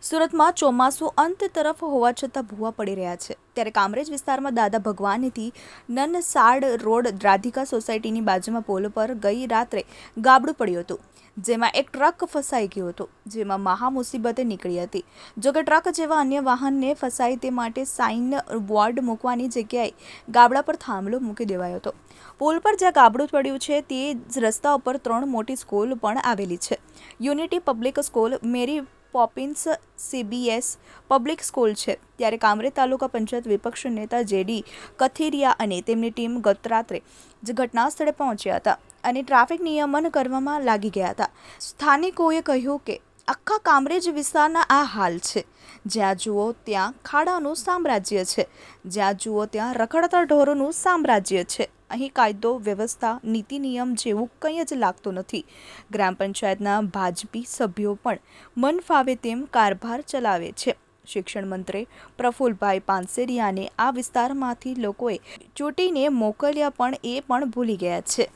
સુરતમાં ચોમાસું અંત તરફ હોવા છતાં ભૂવા પડી રહ્યા છે ત્યારે કામરેજ વિસ્તારમાં દાદા ભગવાનથી નનસાડ રોડ રાધિકા સોસાયટીની બાજુમાં પુલ પર ગઈ રાત્રે ગાબડું પડ્યું હતું, જેમાં એક ટ્રક ફસાઈ ગયો હતો, જેમાં મહા મુસીબતે નીકળી હતી। જોકે ટ્રક જેવા અન્ય વાહનને ફસાય તે માટે સાઇન બોર્ડ મૂકવાની જગ્યાએ ગાબડા પર થાંભલો મૂકી દેવાયો હતો। પુલ પર જ્યાં ગાબડું પડ્યું છે તે જ રસ્તા ઉપર 3 મોટી સ્કૂલ પણ આવેલી છે। યુનિટી પબ્લિક સ્કૂલ, મેરી પોપિન્સ CBS પબ્લિક સ્કૂલ છે। ત્યારે કામરેજ તાલુકા પંચાયત વિપક્ષ નેતા JD કથિરિયા અને તેમની ટીમ ગત રાત્રે જ ઘટના સ્થળે પહોંચ્યા હતા અને ટ્રાફિક નિયમન કરવામાં લાગી ગયા હતા। સ્થાનિકોએ કહ્યું કે આખા કામરેજ વિસ્તારના આ હાલ છે, જ્યાં જુઓ ત્યાં ખાડાનું સામ્રાજ્ય છે, જ્યાં જુઓ ત્યાં રખડતા ઢોરોનું સામ્રાજ્ય છે। અહીં કાયદો વ્યવસ્થા નીતિ નિયમ જેવું કંઈ જ લાગતું નથી। ગ્રામ પંચાયતના ભાજપી સભ્યો પણ મન ફાવે તેમ કારભાર ચલાવે છે। શિક્ષણ મંત્રી પ્રફુલભાઈ પાનસેરિયાને આ વિસ્તારમાંથી લોકોએ ચૂંટીને મોકલ્યા પણ એ પણ ભૂલી ગયા છે।